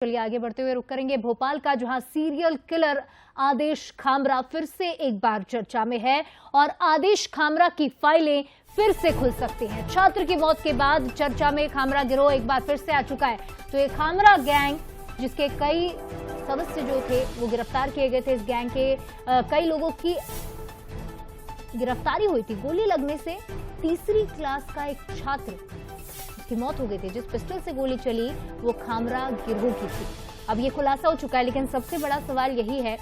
चलिए आगे बढ़ते हुए रुक करेंगे भोपाल का, जहां सीरियल किलर आदेश खामरा फिर से एक बार चर्चा में है और आदेश खामरा की फाइलें फिर से खुल सकती हैं। छात्र की मौत के बाद चर्चा में खामरा गिरोह एक बार फिर से आ चुका है। तो ये खामरा गैंग, जिसके कई सदस्य जो थे वो गिरफ्तार किए गए थे, इस गैंग के कई लोगों की गिरफ्तारी हुई थी। गोली लगने से तीसरी क्लास का एक छात्र की मौत हो गई थी। जिस पिस्टल से गोली चली वो खामरा गिरोह की थी। अब ये खुलासा हो चुका है, लेकिन सबसे बड़ा सवाल यही है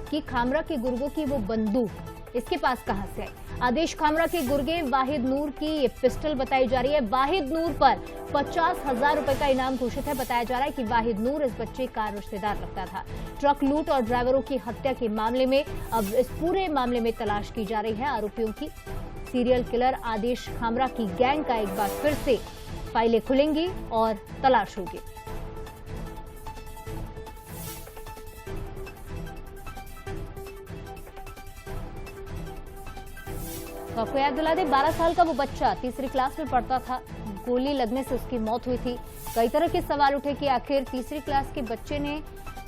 कि खामरा के गुर्गों की वो बंदूक इसके पास कहां से आई। आदेश खामरा के गुर्गे वाहिद नूर की ये पिस्टल बताई जा रही है। वाहिद नूर पर 50,000 रुपए का इनाम घोषित है। बताया जा रहा है कि वाहिद नूर इस बच्चे का रिश्तेदार लगता था। ट्रक लूट और ड्राइवरों की हत्या के मामले में अब इस पूरे मामले में तलाश की जा रही है आरोपियों की। सीरियल किलर आदेश खामरा की गैंग का एक बार फिर से फाइलें खुलेंगी और तलाश होगी। तो आपको याद दिला दे, 12 साल का वो बच्चा तीसरी क्लास में पढ़ता था। गोली लगने से उसकी मौत हुई थी। कई तरह के सवाल उठे कि आखिर तीसरी क्लास के बच्चे ने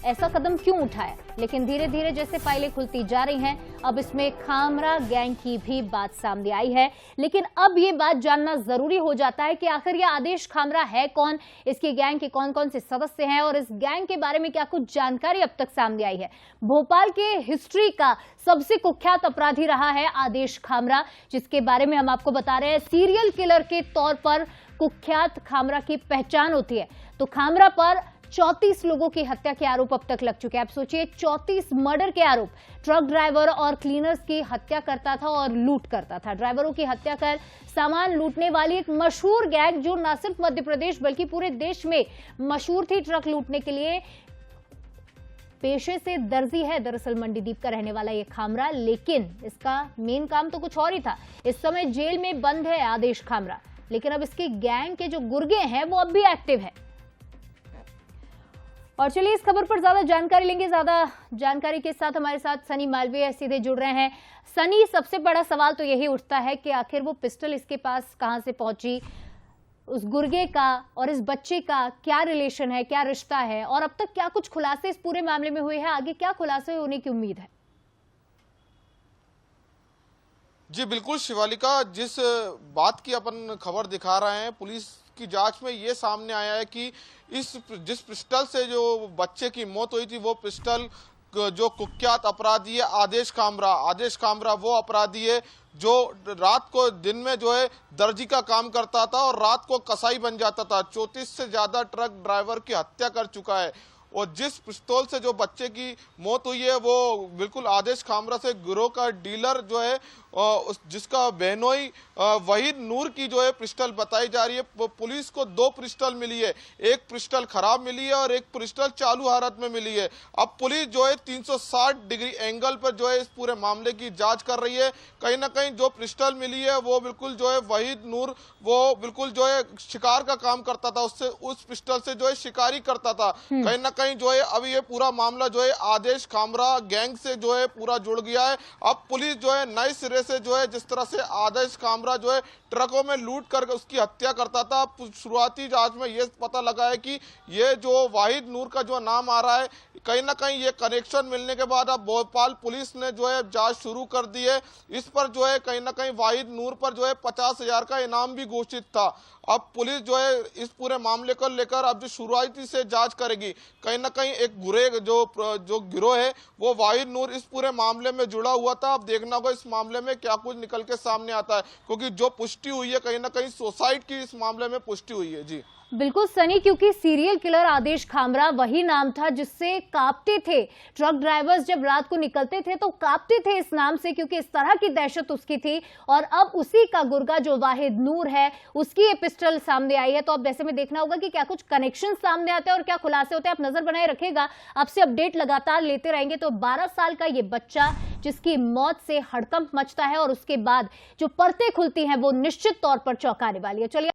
ऐसा कदम क्यों उठाया, लेकिन धीरे धीरे जैसे फाइलें खुलती जा रही हैं, अब इसमें खामरा गैंग की भी बात सामने आई है। लेकिन अब ये बात जानना जरूरी हो जाता है कि आखिर यह आदेश खामरा है कौन, इसकी गैंग के कौन कौन से सदस्य हैं और इस गैंग के बारे में क्या कुछ जानकारी अब तक सामने आई है। भोपाल के हिस्ट्री का सबसे कुख्यात अपराधी रहा है आदेश खामरा, जिसके बारे में हम आपको बता रहे हैं। सीरियल किलर के तौर पर कुख्यात खामरा की पहचान होती है। तो खामरा पर 34 लोगों की हत्या के आरोप अब तक लग चुके हैं। आप सोचिए, 34 मर्डर के आरोप। ट्रक ड्राइवर और क्लीनर्स की हत्या करता था और लूट करता था। ड्राइवरों की हत्या कर सामान लूटने वाली एक मशहूर गैंग, जो न सिर्फ मध्य प्रदेश बल्कि पूरे देश में मशहूर थी ट्रक लूटने के लिए। पेशे से दर्जी है दरअसल मंडीदीप का रहने वाला ये खामरा, लेकिन इसका मेन काम तो कुछ और ही था। इस समय जेल में बंद है आदेश खामरा, लेकिन अब इसकी गैंग के जो गुर्गे हैं वो अब भी एक्टिव है। और चलिए इस खबर पर ज्यादा जानकारी लेंगे। ज्यादा जानकारी के साथ हमारे साथ सनी मालवीय सीधे जुड़ रहे हैं। सनी, सबसे बड़ा सवाल तो यही उठता है कि आखिर वो पिस्टल इसके पास कहां से पहुंची, उस गुर्गे का और इस बच्चे का क्या रिलेशन है, क्या रिश्ता है, और अब तक क्या कुछ खुलासे इस पूरे मामले में हुए हैं, आगे क्या खुलासे होने की उम्मीद है। जी बिल्कुल शिवालिका, जिस बात की अपन खबर दिखा रहे हैं, पुलिस की जांच में ये सामने आया है कि जिस पिस्टल से जो बच्चे की मौत हुई थी, वो पिस्टल जो कुख्यात अपराधी है आदेश खामरा वो अपराधी है जो रात को दिन में जो है दर्जी का काम करता था और रात को कसाई बन जाता था। 34 से ज्यादा ट्रक ड्राइवर की हत्या कर चुका है। और जिस पिस्तौल से जो बच्चे की मौत हुई है वो बिल्कुल आदेश खामरा से गिरोह का डीलर जो है जिसका बहनोई वहीद नूर की जो है पिस्टल बताई जा रही है। पुलिस को 2 पिस्टल मिली है, एक पिस्टल खराब मिली है और एक पिस्टल चालू हालत में मिली है। अब पुलिस जो है 360 डिग्री एंगल पर जो है इस पूरे मामले की जांच कर रही है। कहीं ना कहीं जो पिस्टल मिली है वो बिल्कुल जो है वहीद नूर वो बिल्कुल जो है शिकार का काम करता था, उससे उस पिस्टल से जो है शिकारी करता था। कहीं ना कहीं जो है अभी ये पूरा मामला जो है आदेश खामरा गैंग से जो है पूरा जुड़ गया है। अब पुलिस जो है नए सिरे से जो है जिस तरह से आदेश खामरा जो है ट्रकों में लूट कर उसकी हत्या करता था, शुरुआती जांच में ये पता लगा है कि ये जो वाहिद नूर का जो नाम आ रहा है, कहीं ना कहीं ये कनेक्शन मिलने के बाद अब भोपाल पुलिस ने जो है जांच शुरू कर दी है। इस पर जो है कहीं ना कहीं वाहिद नूर पर जो है 50,000 का इनाम भी घोषित था। अब पुलिस जो है इस पूरे मामले को लेकर अब जो शुरुआती से जांच करेगी। कहीं ना कहीं एक गुरे जो गिरोह है वो वाहिद नूर इस पूरे मामले में जुड़ा हुआ था। अब देखना होगा इस मामले में क्या कुछ निकल के सामने आता है, क्योंकि जो पुष्टि हुई है कहीं ना कहीं सोसाइटी की इस मामले में पुष्टि हुई है। जी बिल्कुल सनी, क्योंकि सीरियल किलर आदेश खामरा वही नाम था जिससे कांपते थे ट्रक ड्राइवर्स। जब रात को निकलते थे तो कांपते थे इस नाम से, क्योंकि इस तरह की दहशत उसकी थी। और अब उसी का गुर्गा जो वाहिद नूर है, उसकी ये पिस्टल सामने आई है। तो अब ऐसे में देखना होगा कि क्या कुछ कनेक्शन सामने आते हैं और क्या खुलासे होते हैं। आप नजर बनाए रखेगा, आपसे अपडेट लगातार लेते रहेंगे। तो 12 साल का ये बच्चा जिसकी मौत से हड़कंप मचता है और उसके बाद जो परतें खुलती हैं वो निश्चित तौर पर चौंकाने वाली है। चलिए